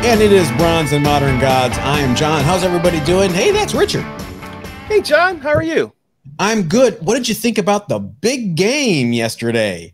And it is Bronze and Modern Gods. I am John. How's everybody doing? Hey, that's Richard. Hey, John. How are you? I'm good. What did you think about the big game yesterday?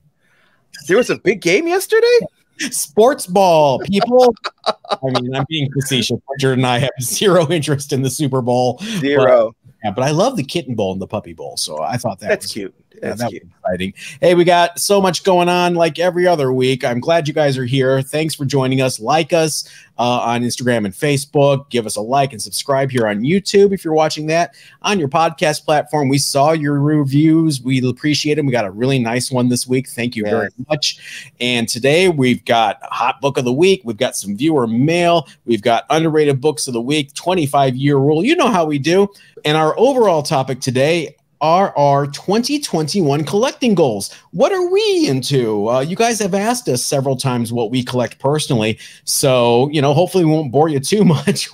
There was a big game yesterday? Sports ball, people. I mean, I'm being facetious. Richard and I have zero interest in the Super Bowl. Zero. But I love the Kitten Bowl and the Puppy Bowl, so I thought that's cute. That was exciting. Hey, we got so much going on like every other week. I'm glad you guys are here. Thanks for joining us. Like us on Instagram and Facebook. Give us a like and subscribe here on YouTube if you're watching that. On your podcast platform, we saw your reviews. We appreciate them. We got a really nice one this week. Thank you very much. And today we've got Hot Book of the Week. We've got some viewer mail. We've got underrated books of the week, 25-year rule. You know how we do. And our overall topic today are our 2021 collecting goals. What are we into? You guys have asked us several times what we collect personally. So, you know, hopefully we won't bore you too much.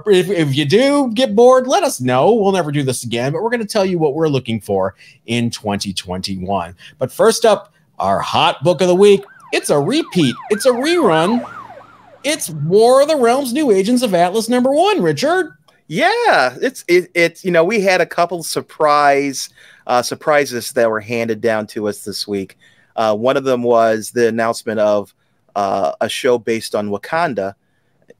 If you do get bored, let us know. We'll never do this again, but we're going to tell you what we're looking for in 2021. But first up, our Hot Book of the Week. It's a repeat. It's a rerun. It's War of the Realms New Agents of Atlas #1, Richard. Yeah, it's you know, we had a couple surprises that were handed down to us this week. One of them was the announcement of a show based on Wakanda,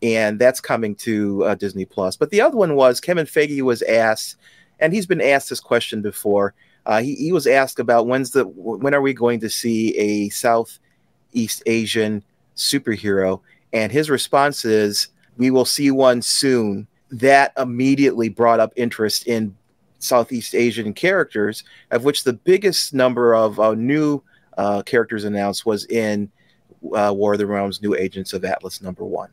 and that's coming to Disney Plus. But the other one was Kevin Feige was asked, and he's been asked this question before. He was asked about when are we going to see a Southeast Asian superhero, and his response is, "We will see one soon." That immediately brought up interest in Southeast Asian characters, of which the biggest number of new characters announced was in War of the Realms New Agents of Atlas #1.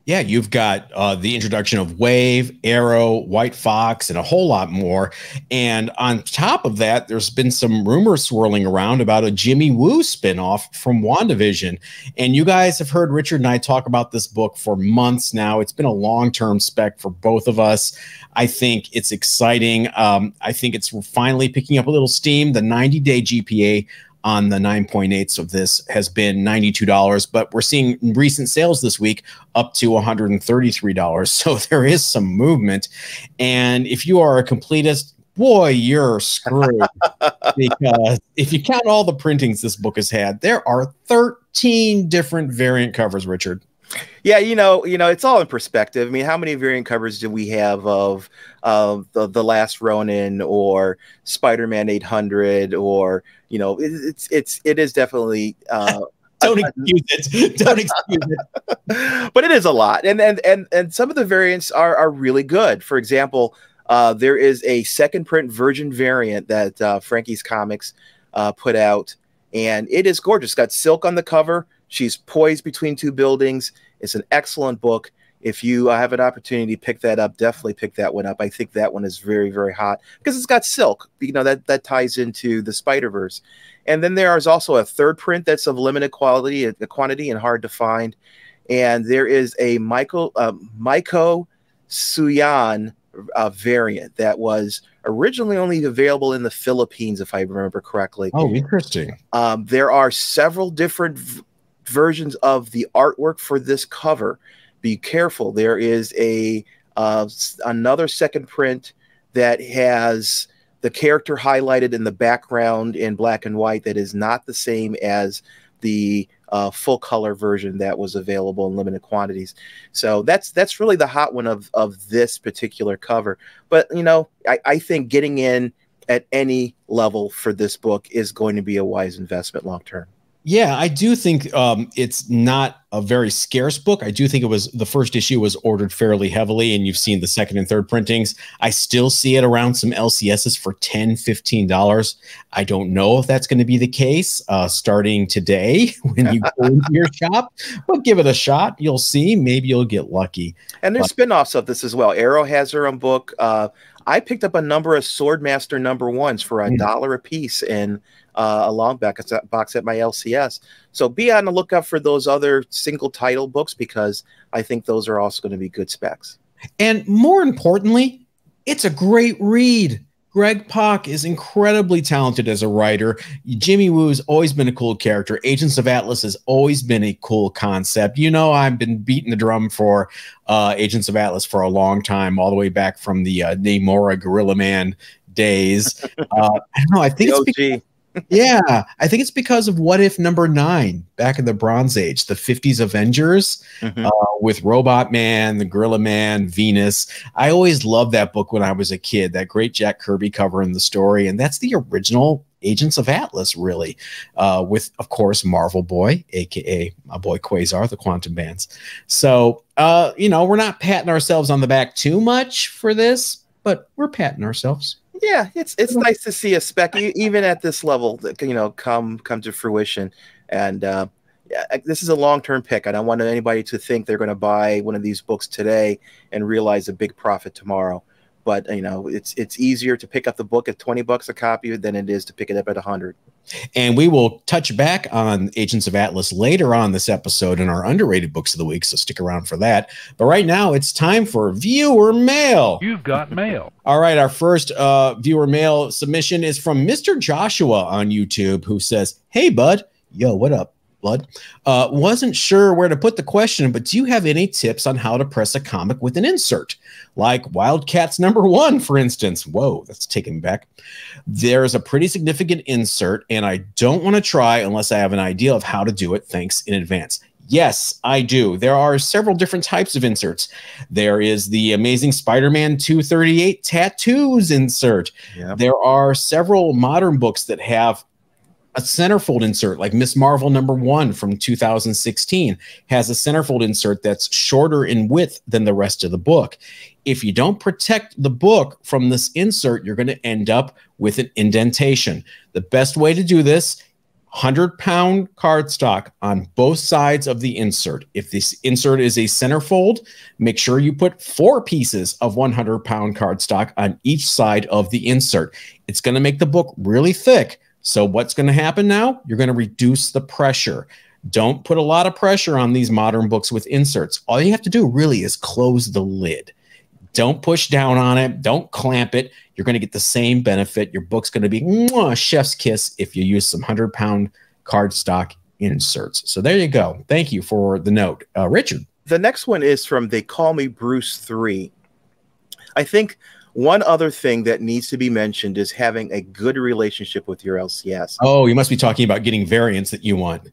Yeah, you've got the introduction of Wave, Aero, White Fox, and a whole lot more. And on top of that, there's been some rumors swirling around about a Jimmy Woo spinoff from WandaVision. And you guys have heard Richard and I talk about this book for months now. It's been a long-term spec for both of us. I think it's exciting. I think it's finally picking up a little steam. The 90-day GPA on the 9.8s of this has been $92, but we're seeing recent sales this week up to $133. So there is some movement. And if you are a completist, boy, you're screwed. Because if you count all the printings this book has had, there are 13 different variant covers, Richard. Yeah, you know, it's all in perspective. I mean, how many variant covers do we have of the Last Ronin or Spider-Man 800, or you know, it is definitely don't excuse it. Don't excuse it. But it is a lot, and some of the variants are really good. For example, there is a second print virgin variant that Frankie's Comics put out, and it is gorgeous. It's got silk on the cover. She's poised between two buildings. It's an excellent book. If you have an opportunity to pick that up, definitely pick that one up. I think that one is very, very hot because it's got silk. You know, that ties into the Spider-Verse. And then there is also a third print that's of limited quantity and hard to find. And there is a Maiko Suyan variant that was originally only available in the Philippines, if I remember correctly. Oh, interesting. There are several different versions of the artwork for this cover. Be careful. There is another second print that has the character highlighted in the background in black and white that is not the same as the full color version that was available in limited quantities. So that's really the hot one of this particular cover. But you know, I think getting in at any level for this book is going to be a wise investment long term. Yeah, I do think it's not a very scarce book. I do think the first issue was ordered fairly heavily, and you've seen the second and third printings. I still see it around some LCSs for $10, $15. I don't know if that's going to be the case starting today when you go into your shop, but give it a shot. You'll see. Maybe you'll get lucky. And there's spinoffs of this as well. Aero has her own book. I picked up a number of Swordmaster #1s for $1 a piece in a long box at my LCS. So be on the lookout for those other single title books, because I think those are also going to be good specs. And more importantly, it's a great read. Greg Pak is incredibly talented as a writer. Jimmy Woo's always been a cool character. Agents of Atlas has always been a cool concept. You know, I've been beating the drum for Agents of Atlas for a long time, all the way back from the Namora Gorilla Man days. I don't know. I think it's because, yeah, I think it's because of What If #9 back in the Bronze Age, the 50s Avengers with Robot Man, the Gorilla Man, Venus. I always loved that book when I was a kid, that great Jack Kirby cover in the story. And that's the original Agents of Atlas, really, with, of course, Marvel Boy, a.k.a. my boy Quasar, the Quantum Bands. So, you know, we're not patting ourselves on the back too much for this, but we're patting ourselves. Yeah, it's nice to see a spec even at this level that, you know, come to fruition. And yeah, this is a long-term pick. I don't want anybody to think they're going to buy one of these books today and realize a big profit tomorrow. But you know, it's easier to pick up the book at $20 a copy than it is to pick it up at 100. And we will touch back on Agents of Atlas later on this episode in our underrated books of the week, so stick around for that. But right now, it's time for viewer mail. You've got mail. All right, our first viewer mail submission is from Mr. Joshua on YouTube, who says, "Hey, bud." Yo, what up, bud? Wasn't sure where to put the question, but do you have any tips on how to press a comic with an insert? Like Wildcats #1, for instance. Whoa, that's taken me back. There's a pretty significant insert, and I don't want to try unless I have an idea of how to do it. Thanks in advance. Yes, I do. There are several different types of inserts. There is the Amazing Spider-Man 238 tattoos insert. Yep. There are several modern books that have a centerfold insert, like Miss Marvel #1 from 2016 has a centerfold insert that's shorter in width than the rest of the book. If you don't protect the book from this insert, you're going to end up with an indentation. The best way to do this, 100-pound cardstock on both sides of the insert. If this insert is a centerfold, make sure you put 4 pieces of 100-pound cardstock on each side of the insert. It's going to make the book really thick. So what's going to happen now? You're going to reduce the pressure. Don't put a lot of pressure on these modern books with inserts. All you have to do really is close the lid. Don't push down on it. Don't clamp it. You're going to get the same benefit. Your book's going to be mwah, chef's kiss if you use some 100-pound cardstock inserts. So there you go. Thank you for the note. Richard. The next one is from They Call Me Bruce 3. I think one other thing that needs to be mentioned is having a good relationship with your LCS. Oh, you must be talking about getting variants that you want.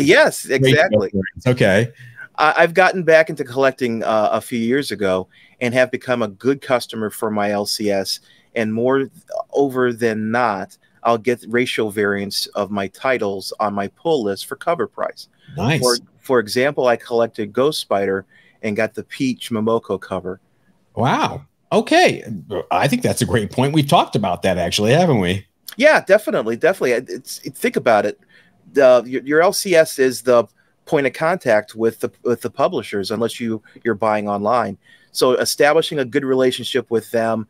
Yes, exactly. Okay. I've gotten back into collecting a few years ago and have become a good customer for my LCS. And more over than not, I'll get ratio variants of my titles on my pull list for cover price. Nice. For example, I collected Ghost Spider and got the Peach Momoko cover. Wow. Okay. I think that's a great point. We've talked about that actually, haven't we? Yeah, definitely. Think about it. Your LCS is the point of contact with the publishers, unless you're buying online. So establishing a good relationship with them,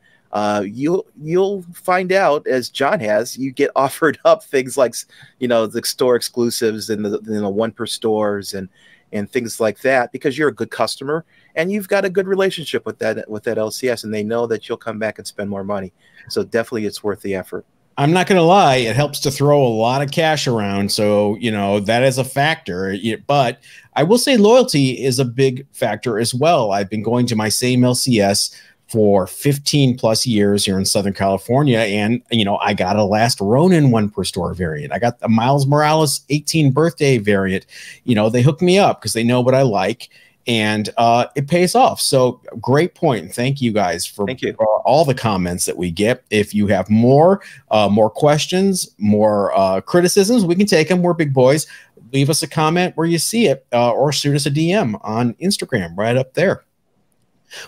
you'll find out, as John has, you get offered up things like, you know, the store exclusives and the 1 per stores and things like that, because you're a good customer and you've got a good relationship with that LCS, and they know that you'll come back and spend more money. So definitely it's worth the effort. I'm not going to lie. It helps to throw a lot of cash around. So, you know, that is a factor. But I will say loyalty is a big factor as well. I've been going to my same LCS for 15 plus years here in Southern California. And, you know, I got a Last Ronin 1 per store variant. I got a Miles Morales 18 birthday variant. You know, they hook me up because they know what I like. And it pays off. So great point. Thank you guys for all the comments that we get. If you have more questions, more criticisms, we can take them. We're big boys. Leave us a comment where you see it, or shoot us a DM on Instagram right up there.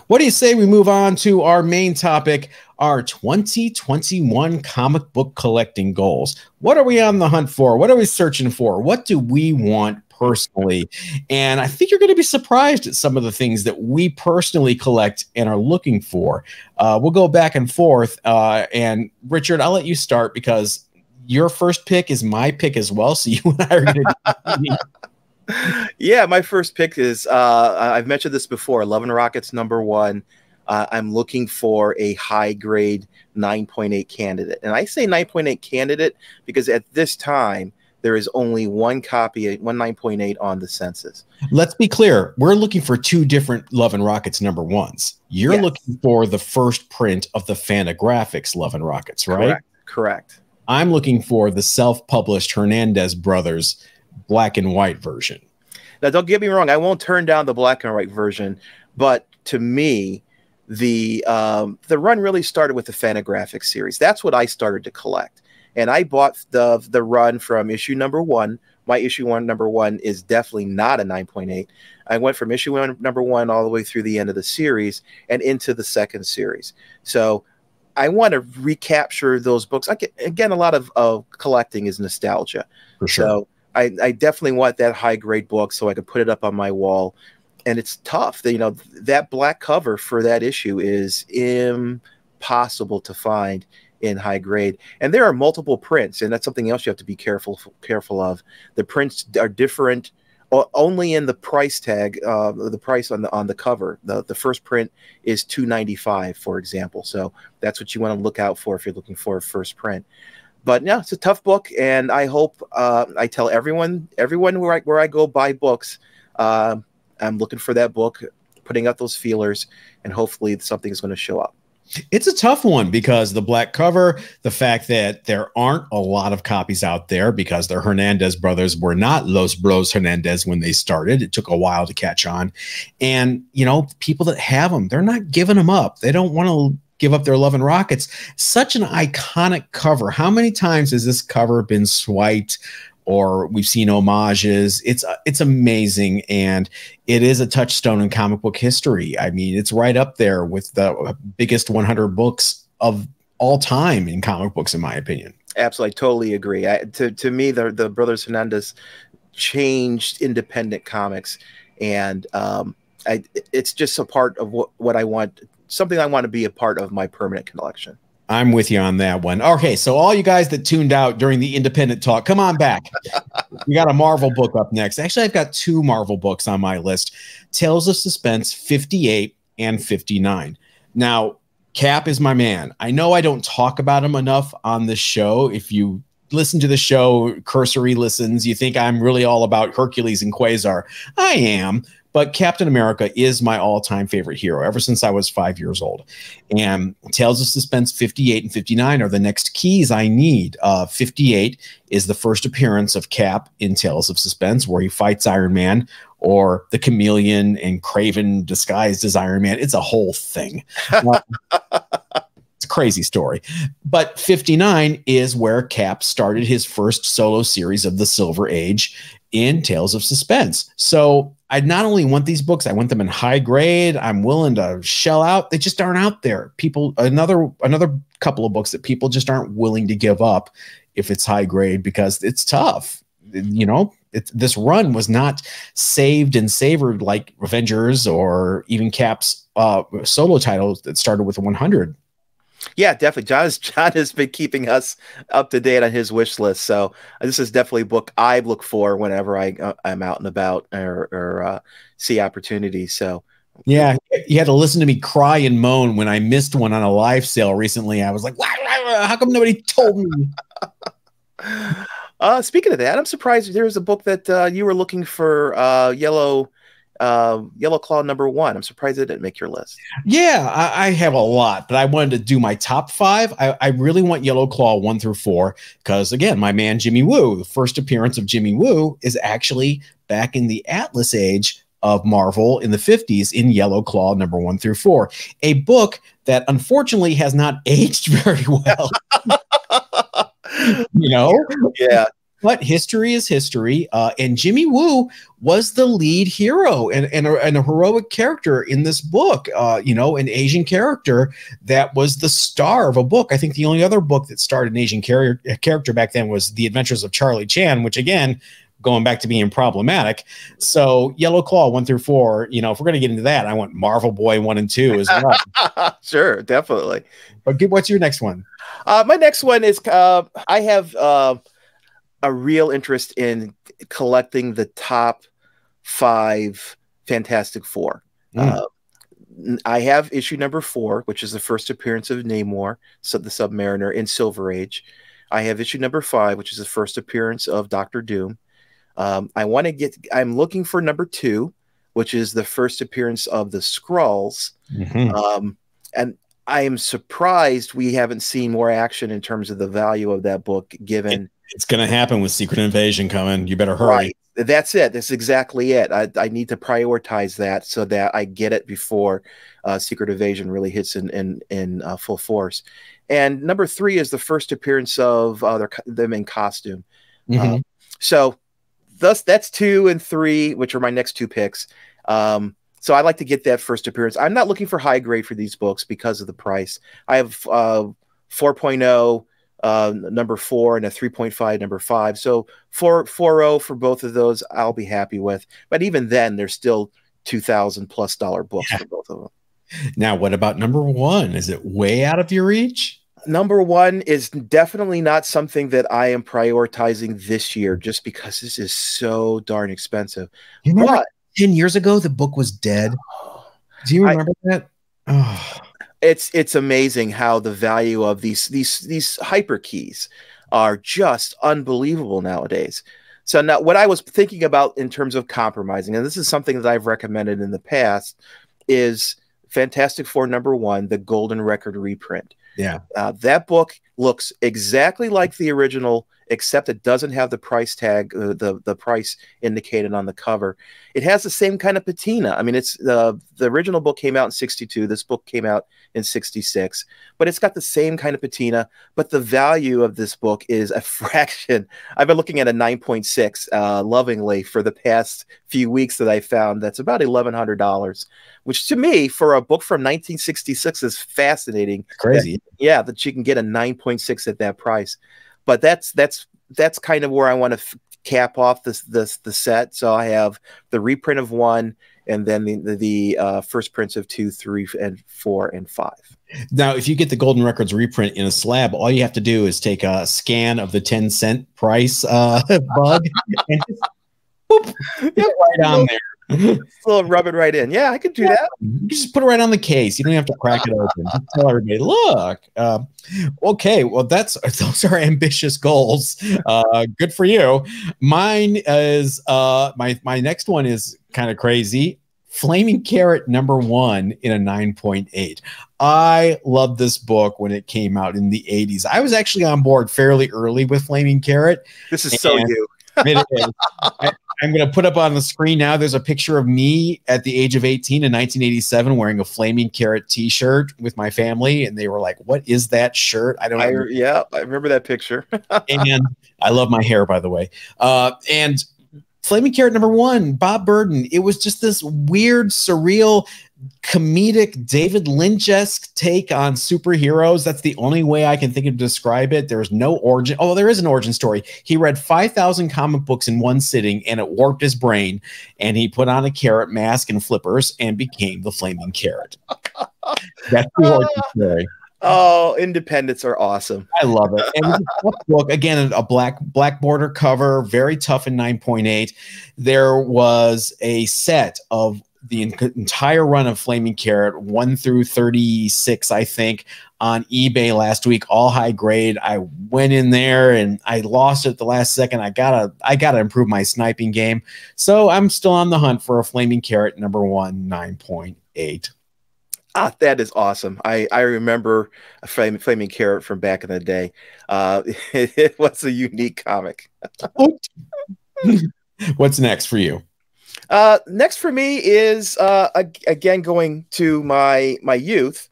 What do you say we move on to our main topic, our 2021 comic book collecting goals? What are we on the hunt for? What are we searching for? What do we want personally? And I think you're going to be surprised at some of the things that we personally collect and are looking for. We'll go back and forth. And Richard, I'll let you start because your first pick is my pick as well. So you and I are going to Yeah, my first pick is, I've mentioned this before, Love and Rockets #1. I'm looking for a high grade 9.8 candidate. And I say 9.8 candidate because at this time, there is only one copy, one 9.8 on the census. Let's be clear. We're looking for two different Love and Rockets #1s. You're looking for the first print of the Fantagraphics Love and Rockets, right? Correct. I'm looking for the self-published Hernandez Brothers black and white version. Now, don't get me wrong. I won't turn down the black and white version, but to me, the run really started with the Fantagraphics series. That's what I started to collect. And I bought the run from issue #1. My issue #1 is definitely not a 9.8. I went from issue #1 all the way through the end of the series and into the second series. So I want to recapture those books. Again, a lot of collecting is nostalgia. For sure. So I definitely want that high grade book so I could put it up on my wall. And it's tough. That black cover for that issue is impossible to find in high grade, and there are multiple prints, and that's something else you have to be careful of. The prints are different only in the price tag, the price on the cover. The first print is $2.95, for example, so that's what you want to look out for if you're looking for a first print. But yeah, it's a tough book, and I hope I tell everyone where I go buy books, I'm looking for that book, putting out those feelers, and hopefully something is going to show up. It's a tough one because the black cover, the fact that there aren't a lot of copies out there because the Hernandez brothers were not Los Bros Hernandez when they started. It took a while to catch on. And, people that have them, they're not giving them up. They don't want to give up their Love and Rockets. Such an iconic cover. How many times has this cover been swiped or we've seen homages? It's amazing, and it is a touchstone in comic book history. I mean, it's right up there with the biggest 100 books of all time in comic books, in my opinion. Absolutely, totally agree. To me, the Brothers Hernandez changed independent comics, and it's just a part of what I want, something I want to be a part of my permanent collection. I'm with you on that one. Okay, so all you guys that tuned out during the independent talk, come on back. We got a Marvel book up next. Actually, I've got two Marvel books on my list, Tales of Suspense 58 and 59. Now, Cap is my man. I know I don't talk about him enough on this show. If you listen to the show, cursory listens, you think I'm really all about Hercules and Quasar. I am. But Captain America is my all-time favorite hero ever since I was 5 years old. And Tales of Suspense 58 and 59 are the next keys I need. 58 is the first appearance of Cap in Tales of Suspense, where he fights Iron Man, or the Chameleon and Kraven disguised as Iron Man. It's a whole thing. It's a crazy story. But 59 is where Cap started his first solo series of the Silver Age in Tales of Suspense. So I not only want these books, I want them in high grade. I'm willing to shell out. They just aren't out there. People, another couple of books that people just aren't willing to give up if it's high grade because it's tough. This run was not saved and savored like Avengers or even Cap's solo titles that started with 100. Yeah, definitely. John has been keeping us up to date on his wish list. So this is definitely a book I look for whenever I'm out and about or see opportunities. So yeah, you had to listen to me cry and moan when I missed one on a live sale recently. I was like, how come nobody told me? Speaking of that, I'm surprised there was a book that you were looking for, Yellow Claw #1. I'm surprised it didn't make your list. Yeah, I have a lot, but I wanted to do my top 5. I really want Yellow Claw 1 through 4 because, again, my man Jimmy Woo, the first appearance of Jimmy Woo is actually back in the Atlas Age of Marvel in the 50s in Yellow Claw #1 through 4, a book that unfortunately has not aged very well. Yeah. But history is history, and Jimmy Woo was the lead hero and a heroic character in this book, an Asian character that was the star of a book. I think the only other book that starred an Asian character back then was The Adventures of Charlie Chan, which, again, going back to being problematic. So Yellow Claw 1 through 4, if we're going to get into that, I want Marvel Boy 1 and 2 as well. Sure, definitely. But what's your next one? My next one is I have a real interest in collecting the top 5 Fantastic Four. I have issue number 4, which is the first appearance of Namor, so the Submariner in Silver Age. I have issue number 5, which is the first appearance of Doctor Doom. I'm looking for number 2, which is the first appearance of the Skrulls. And I am surprised we haven't seen more action in terms of the value of that book, given it's going to happen with Secret Invasion coming. You better hurry. Right. That's it. That's exactly it. I need to prioritize that so that I get it before Secret Invasion really hits in full force. And number 3 is the first appearance of them in costume. So that's 2 and 3, which are my next 2 picks. So I like to get that first appearance. I'm not looking for high grade for these books because of the price. I have 4.0 number 4 and a 3.5 number 5. So 4.0 for both of those, I'll be happy with. But even then, they're still $2,000+ books for both of them. Now, what about number 1? Is it way out of your reach? Number 1 is definitely not something that I am prioritizing this year, just because this is so darn expensive. You remember 10 years ago, the book was dead. Do you remember that? Oh. It's amazing how the value of these hyper keys are just unbelievable nowadays. So now what I was thinking about in terms of compromising, and this is something that I've recommended in the past, is Fantastic Four number 1, the Golden Record reprint. Yeah. That book looks exactly like the original, except it doesn't have the price tag, the price indicated on the cover. It has the same kind of patina. I mean, it's the original book came out in 62. This book came out in 66, but it's got the same kind of patina. But the value of this book is a fraction. I've been looking at a 9.6 lovingly for the past few weeks that I found. That's about $1,100, which to me, for a book from 1966, is fascinating. Crazy. That you can get a 9.6 at that price. But that's kind of where I want to cap off the set. So I have the reprint of 1, and then the first prints of 2, 3, and 4, and 5. Now, if you get the Golden Records reprint in a slab, all you have to do is take a scan of the 10-cent price bug and just boop, right on there. Rub it right in. Yeah, I could do that. You just put it right on the case. You don't have to crack it open. Just tell everybody, look. Okay, well, those are ambitious goals. Good for you. Mine is my next one is kind of crazy. Flaming Carrot number 1 in a 9.8. I loved this book when it came out in the 80s. I was actually on board fairly early with Flaming Carrot. This is so you. It is. I'm going to put up on the screen now. There's a picture of me at the age of 18 in 1987 wearing a Flaming Carrot t-shirt with my family. And they were like, what is that shirt? I remember that picture. And I love my hair, by the way. And Flaming Carrot number 1, Bob Burden. It was just this weird, surreal, comedic David Lynch-esque take on superheroes. That's the only way I can think of to describe it. There's no origin. Oh, there is an origin story. He read 5,000 comic books in one sitting, and it warped his brain. And he put on a carrot mask and flippers and became the Flaming Carrot. That's the origin story. Oh, independents are awesome. I love it. And it's a tough book. Again, a black border cover, very tough in 9.8. There was a set of the entire run of Flaming Carrot, 1 through 36, I think, on eBay last week, all high grade. I went in there and I lost it at the last second. I gotta improve my sniping game. So I'm still on the hunt for a Flaming Carrot number 1, 9.8. That is awesome. I remember a Flaming Carrot from back in the day. It was a unique comic. What's next for you? Next for me is again going to my youth.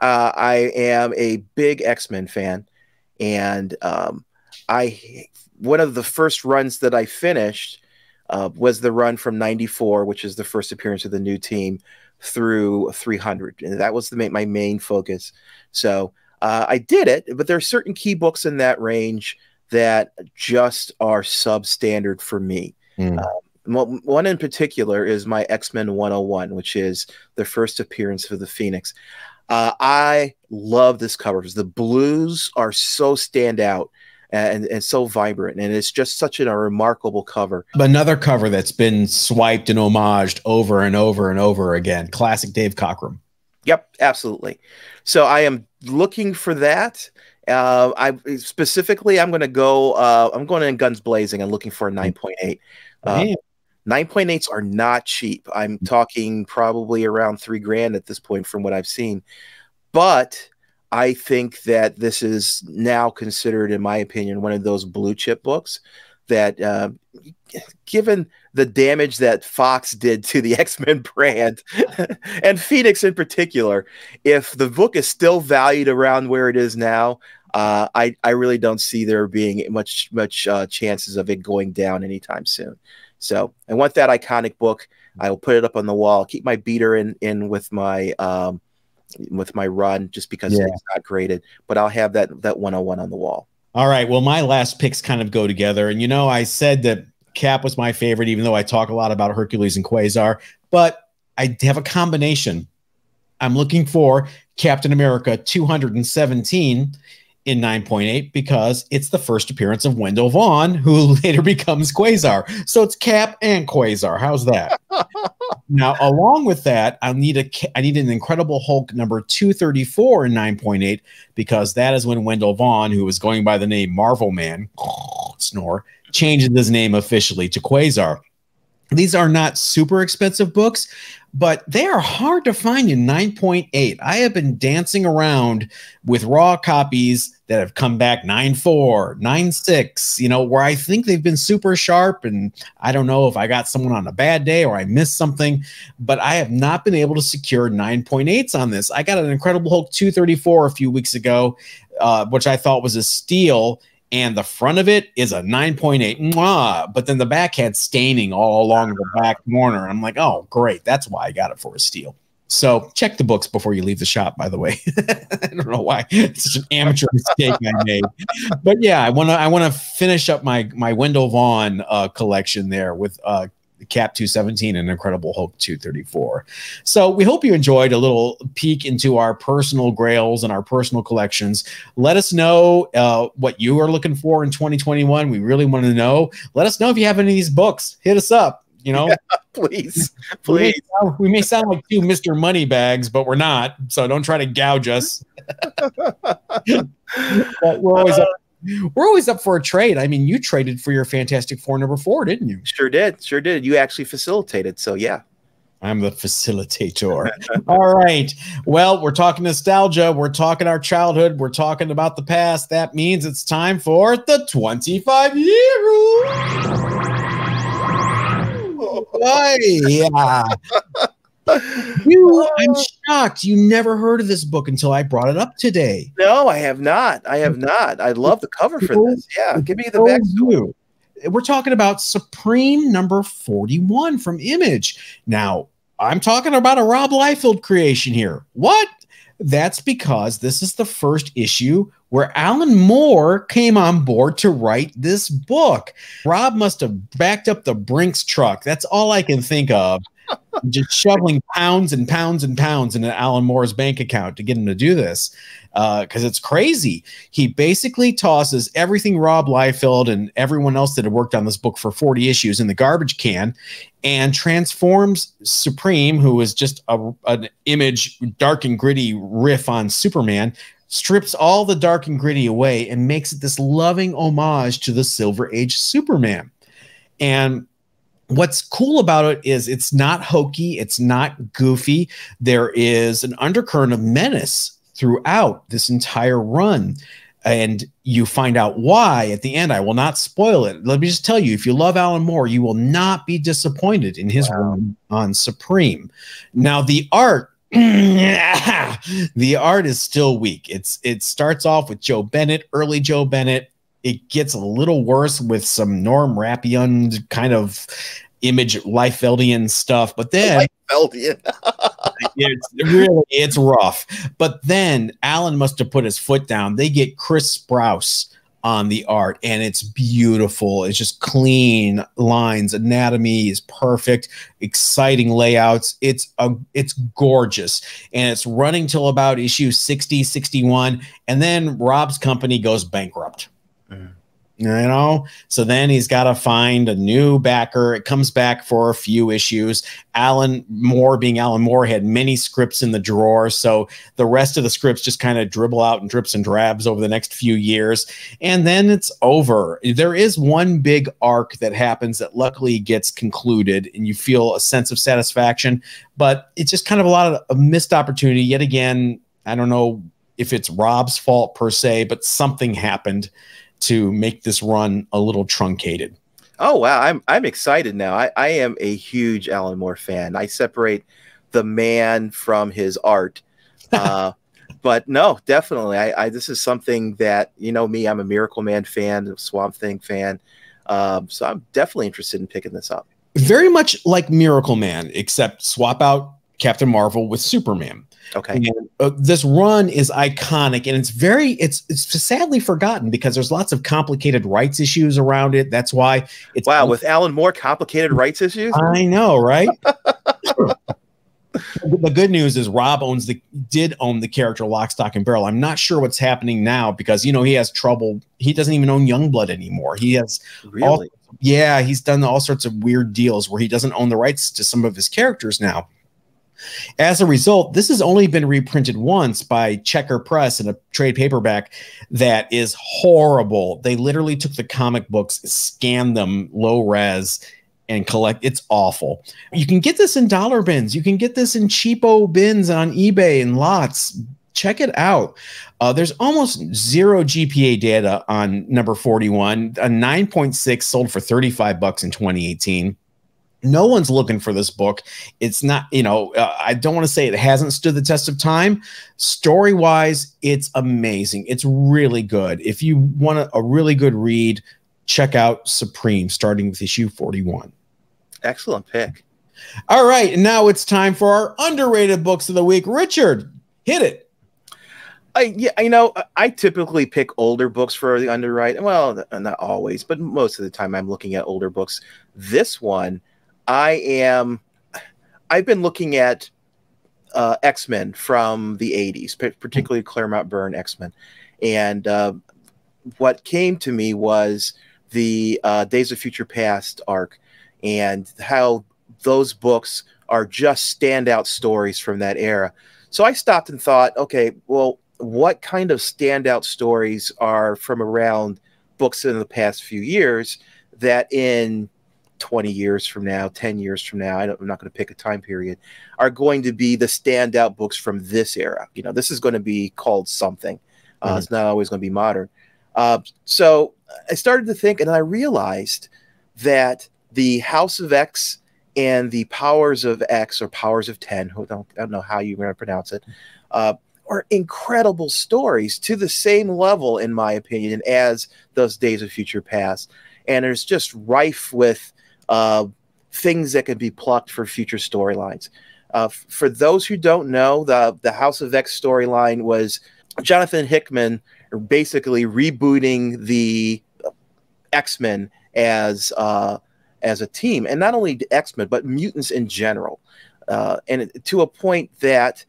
I am a big X-Men fan, and one of the first runs that I finished was the run from 94, which is the first appearance of the new team, through 300, and that was my main focus. So I did it, but there are certain key books in that range that just are substandard for me. One in particular is my X-Men 101, which is the first appearance of the Phoenix. I love this cover. The blues are so stand out. and so vibrant, and it's just such a remarkable cover. Another cover that's been swiped and homaged over and over and over again. Classic Dave Cockrum. Yep, absolutely. So I am looking for that. I'm going to go. I'm going in guns blazing and looking for a 9.8. 9.8s are not cheap. I'm talking probably around $3,000 at this point from what I've seen. But I think that this is now considered, in my opinion, one of those blue chip books that, given the damage that Fox did to the X-Men brand and Phoenix in particular, if the book is still valued around where it is now, I really don't see there being much chances of it going down anytime soon. So I want that iconic book. I will put it up on the wall. Keep my beater in with my run, just because it's not graded. But I'll have that 101 on the wall. All right. Well, my last picks kind of go together, and I said that Cap was my favorite, even though I talk a lot about Hercules and Quasar. But I have a combination. I'm looking for Captain America 217. In 9.8 because it's the first appearance of Wendell Vaughn, who later becomes Quasar. So it's Cap and Quasar. How's that? Now, along with that, I need an Incredible Hulk number 234 in 9.8 because that is when Wendell Vaughn, who was going by the name Marvel Man, snore, changes his name officially to Quasar. These are not super expensive books, but they are hard to find in 9.8. I have been dancing around with raw copies that have come back 9.4, 9.6, where I think they've been super sharp, and I don't know if I got someone on a bad day or I missed something, but I have not been able to secure 9.8s on this. I got an Incredible Hulk 234 a few weeks ago, which I thought was a steal. And the front of it is a 9.8. But then the back had staining all along the back corner. I'm like, oh, great. That's why I got it for a steal. So check the books before you leave the shop, by the way. I don't know why. It's such an amateur mistake I made. But yeah, I want to finish up my Wendell Vaughn collection there with Cap 217 and Incredible Hulk 234. So we hope you enjoyed a little peek into our personal grails and our personal collections. Let us know what you are looking for in 2021. We really want to know. Let us know if you have any of these books. Hit us up. Yeah, please. We may sound like two Mr. Moneybags, but we're not. So don't try to gouge us. But we're always up for a trade. I mean, you traded for your Fantastic Four number 4, didn't you? Sure did. You actually facilitated. So yeah. I'm the facilitator. All right. Well, we're talking nostalgia. We're talking our childhood. We're talking about the past. That means it's time for the 25-year rule. Yeah. I'm shocked you never heard of this book until I brought it up today. No, I have not. I love the cover for this. Yeah, give me the backstory. We're talking about Supreme number 41 from Image. Now, I'm talking about a Rob Liefeld creation here. What? That's because this is the first issue where Alan Moore came on board to write this book. Rob must have backed up the Brinks truck. That's all I can think of. Just shoveling pounds and pounds and pounds into Alan Moore's bank account to get him to do this, because it's crazy. He basically tosses everything Rob Liefeld and everyone else that had worked on this book for 40 issues in the garbage can and transforms Supreme, who is just an Image dark and gritty riff on Superman, strips all the dark and gritty away and makes it this loving homage to the Silver Age Superman. And what's cool about it is it's not hokey. It's not goofy. There is an undercurrent of menace throughout this entire run. And you find out why at the end. I will not spoil it. Let me just tell you, if you love Alan Moore, you will not be disappointed in his run on Supreme. Now, the art, the art is still weak. It starts off with Joe Bennett, early Joe Bennett. It gets a little worse with some Norm Rappian kind of Image Liefeldian stuff, but then it's rough. But then Alan must have put his foot down. They get Chris Sprouse on the art, and it's beautiful. It's just clean lines. Anatomy is perfect. Exciting layouts. It's gorgeous, and it's running till about issue 60, 61, and then Rob's company goes bankrupt. You know, so then he's got to find a new backer. It comes back for a few issues. Alan Moore, being Alan Moore, had many scripts in the drawer, so the rest of the scripts just kind of dribble out in drips and drabs over the next few years, and then it's over. There is one big arc that happens that luckily gets concluded, and you feel a sense of satisfaction, but it's just kind of a lot of a missed opportunity. Yet again, I don't know if it's Rob's fault per se, but something happened to make this run a little truncated. Oh wow, I'm excited now. I am a huge Alan Moore fan. I separate the man from his art. But no, definitely. This is something that, you know me, I'm a Miracle Man fan, Swamp Thing fan. So I'm definitely interested in picking this up. Very much like Miracle Man, except swap out Captain Marvel with Superman. Okay. And, this run is iconic, and it's sadly forgotten because there's lots of complicated rights issues around it. That's why it's with Alan Moore, complicated rights issues. I know, right? The good news is Rob did own the character Lock, Stock, and Barrel. I'm not sure what's happening now because, you know, he has trouble. He doesn't even own Youngblood anymore. He has really, he's done all sorts of weird deals where he doesn't own the rights to some of his characters now. As a result, this has only been reprinted once by Checker Press in a trade paperback that is horrible. They literally took the comic books, scanned them low res, and collect. It's awful. You can get this in dollar bins. You can get this in cheapo bins on eBay and lots. Check it out. There's almost zero GPA data on number 41. A 9.6 sold for $35 in 2018. No one's looking for this book. It's not, you know, I don't want to say it hasn't stood the test of time. Story-wise, it's amazing. It's really good. If you want a really good read, check out Supreme, starting with issue 41. Excellent pick. All right, and now it's time for our underrated books of the week. Richard, hit it. I typically pick older books for the underwrite. Well, not always, but most of the time I'm looking at older books. This one, I've been looking at X-Men from the 80s, particularly Claremont Byrne X-Men. And what came to me was the Days of Future Past arc and how those books are just standout stories from that era. So I stopped and thought, okay, well, what kind of standout stories are from around books in the past few years that in 20 years from now, 10 years from now, I'm not going to pick a time period, are going to be the standout books from this era. You know, this is going to be called something. It's not always going to be modern. So I started to think, and I realized that the House of X and the Powers of X, or Powers of 10, I don't know how you're going to pronounce it, are incredible stories to the same level, in my opinion, as those Days of Future Past. And it's just rife with things that can be plucked for future storylines. For those who don't know, the House of X storyline was Jonathan Hickman basically rebooting the X-Men as a team, and not only the X-Men, but mutants in general. And to a point that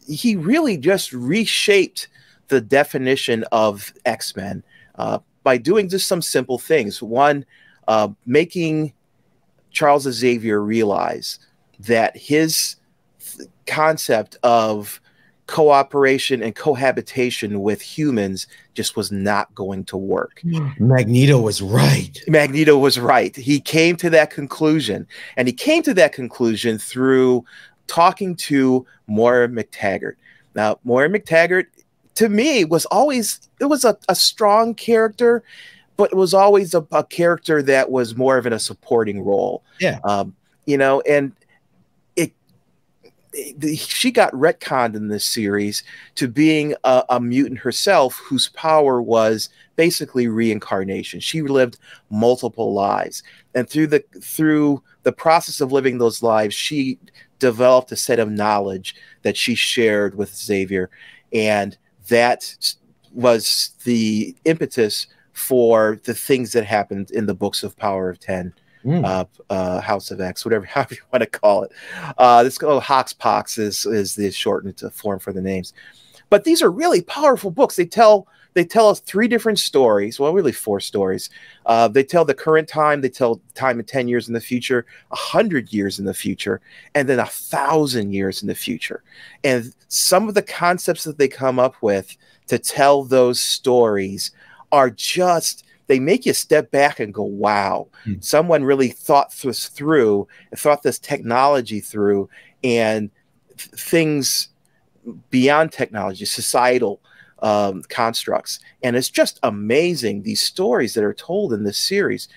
he really just reshaped the definition of X-Men by doing just some simple things. One, making Charles Xavier realize that his concept of cooperation and cohabitation with humans just was not going to work. Magneto was right. Magneto was right. He came to that conclusion, and he came to that conclusion through talking to Moira McTaggart. Now, Moira McTaggart, to me, was always, it was a strong character, but it was always a character that was more of in a supporting role. Yeah. You know, and she got retconned in this series to being a mutant herself, whose power was basically reincarnation. She lived multiple lives, and through the process of living those lives, she developed a set of knowledge that she shared with Xavier, and that was the impetus for the things that happened in the books of Power of 10. House of X, however you want to call it. This called Hoxpox is the shortened form for the names. But these are really powerful books. They tell they tell us 3 different stories. Well, really 4 stories. They tell the current time. They tell time in 10 years in the future, 100 years in the future, and then 1,000 years in the future. And some of the concepts that they come up with to tell those stories are just, they make you step back and go, wow, someone really thought this through, thought this technology through, and things beyond technology, societal constructs. And it's just amazing, these stories that are told in this series.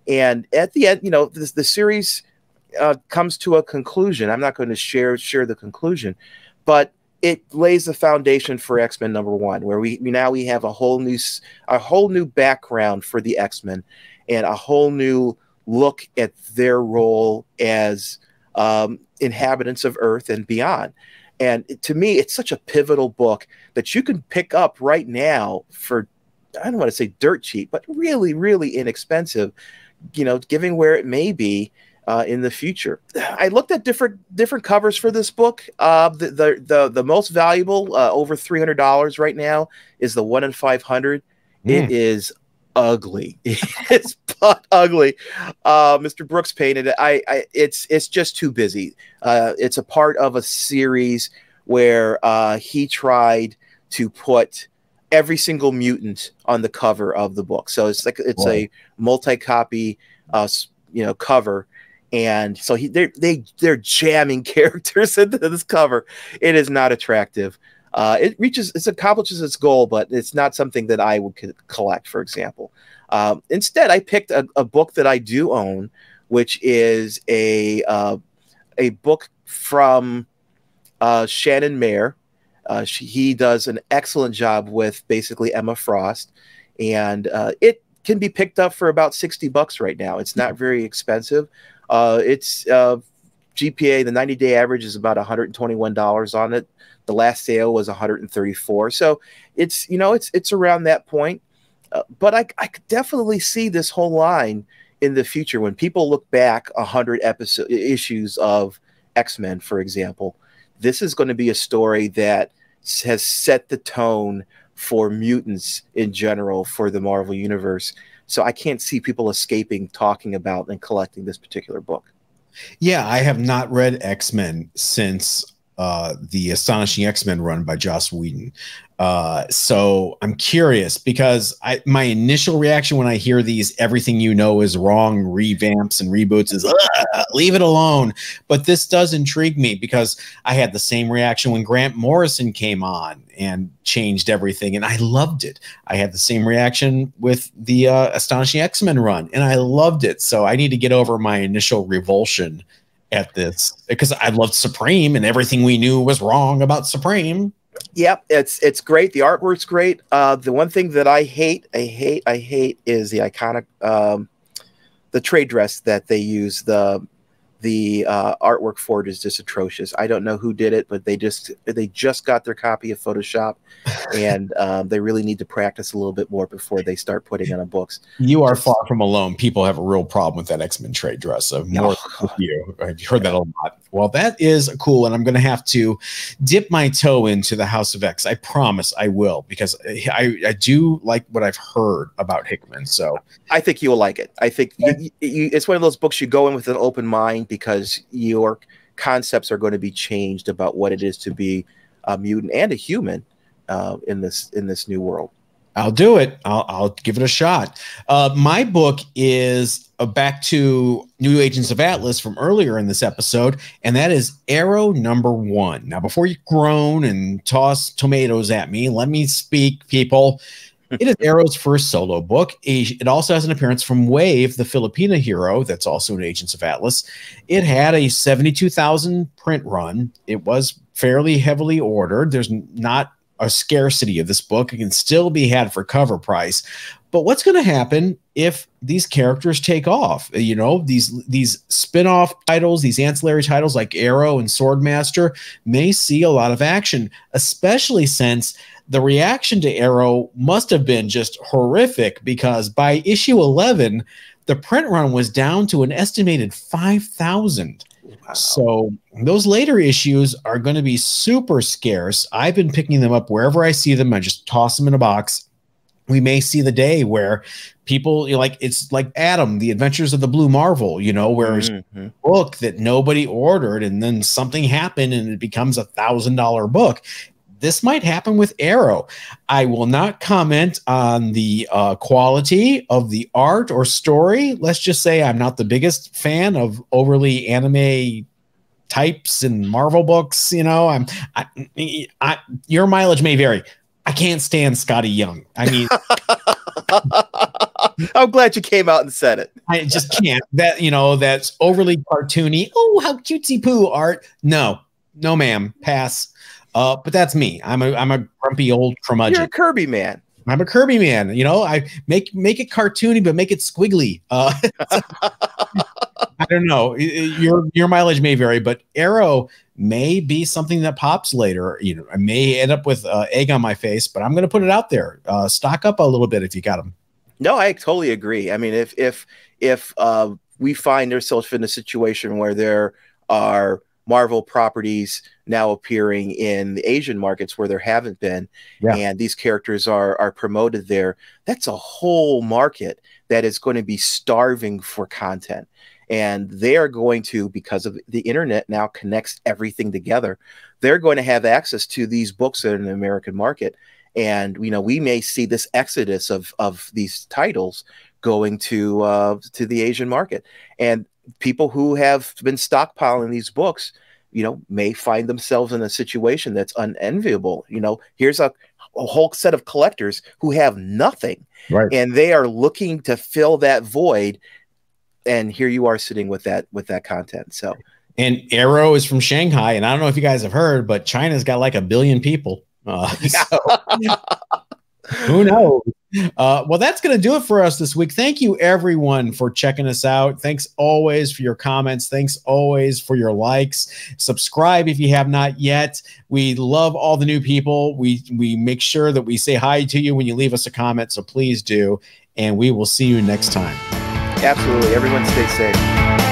And at the end, you know, the series comes to a conclusion. I'm not going to share the conclusion, but it lays the foundation for X-Men #1, where we now have a whole new background for the X-Men, and a whole new look at their role as inhabitants of Earth and beyond. And to me, it's such a pivotal book that you can pick up right now for, I don't want to say dirt cheap, but really, really inexpensive, you know, given where it may be in the future. I looked at different covers for this book. The most valuable, over $300 right now, is the 1 in 500. It is ugly. It's butt ugly. Mr. Brooks painted it. It's just too busy. It's a part of a series where he tried to put every single mutant on the cover of the book. So it's like a multi-copy cover. And so they're jamming characters into this cover. It is not attractive. It accomplishes its goal, but it's not something that I would collect, for example. Instead, I picked a book that I do own, which is a book from Shannon Mayer. He does an excellent job with basically Emma Frost, and it can be picked up for about $60 right now. It's not very expensive. It's GPA, the 90-day average is about $121 on it. The last sale was $134. So it's around that point. But I could definitely see this whole line in the future when people look back 100 issues of X-Men, for example. This is going to be a story that has set the tone for mutants in general for the Marvel Universe. So I can't see people escaping talking about and collecting this particular book. Yeah, I have not read X-Men since the Astonishing X-Men run by Joss Whedon. So I'm curious, because my initial reaction when I hear these everything you know is wrong revamps and reboots is leave it alone. But this does intrigue me, because I had the same reaction when Grant Morrison came on and changed everything, and I loved it. I had the same reaction with the Astonishing X-Men run, and I loved it. So I need to get over my initial revulsion at this, because I loved Supreme and everything we knew was wrong about Supreme. Yep, it's great. The artwork's great. The one thing that I hate is the iconic the trade dress that they use. The artwork for it is just atrocious. I don't know who did it, but they just got their copy of Photoshop, and they really need to practice a little bit more before they start putting it on books. You are far from alone. People have a real problem with that X-Men trade dress. So more with you. I've heard that a lot. Well, that is cool, and I'm going to have to dip my toe into the House of X. I promise I will, because I do like what I've heard about Hickman. So I think you will like it. I think it's one of those books you go in with an open mind, because your concepts are going to be changed about what it is to be a mutant and a human in this new world. I'll do it. I'll give it a shot. My book is back to New Agents of Atlas from earlier in this episode, and that is Aero #1. Now, before you groan and toss tomatoes at me, let me speak, people. It is Aero's first solo book. It also has an appearance from Wave, the Filipina hero that's also in Agents of Atlas. It had a 72,000 print run. It was fairly heavily ordered. There's not a scarcity of this book. It can still be had for cover price. But what's going to happen if these characters take off? You know, these spin-off titles, these ancillary titles like Aero and Swordmaster may see a lot of action, especially since the reaction to Aero must have been just horrific, because by issue 11, the print run was down to an estimated 5,000. Wow. So those later issues are going to be super scarce. I've been picking them up wherever I see them. I just toss them in a box. we may see the day where people, you know, like it's like Adam, The Adventures of the Blue Marvel, you know, where it's a book that nobody ordered and then something happened and it becomes $1,000 book. This might happen with Aero. I will not comment on the quality of the art or story. Let's just say I'm not the biggest fan of overly anime types and Marvel books. You know, your mileage may vary. I can't stand Scotty Young. I mean, I'm glad you came out and said it. I just can't. That, you know, that's overly cartoony. Oh, how cutesy poo art. No, ma'am. Pass. But that's me. I'm a grumpy old curmudgeon. You're a Kirby man. I'm a Kirby man. You know, I make it cartoony, but make it squiggly. I don't know. Your mileage may vary, but Aero may be something that pops later. You know, I may end up with egg on my face, but I'm going to put it out there. Stock up a little bit if you got them. No, I totally agree. I mean, if we find ourselves in a situation where there are Marvel properties now appearing in the Asian markets where there haven't been, and these characters are promoted there, that's a whole market that is going to be starving for content. And they are going to, because of the internet now connects everything together, they're going to have access to these books in the American market. And, you know, we may see this exodus of these titles going to the Asian market. And people who have been stockpiling these books, you know, may find themselves in a situation that's unenviable. You know, here's a whole set of collectors who have nothing, and they are looking to fill that void. And here you are sitting with that content. So, and Aero is from Shanghai, and I don't know if you guys have heard, but China's got like 1 billion people. So, who knows? Well, that's going to do it for us this week. Thank you, everyone, for checking us out. Thanks always for your comments. Thanks always for your likes. Subscribe if you have not yet. We love all the new people. We make sure that we say hi to you when you leave us a comment, so please do. And we will see you next time. Absolutely. Everyone stay safe.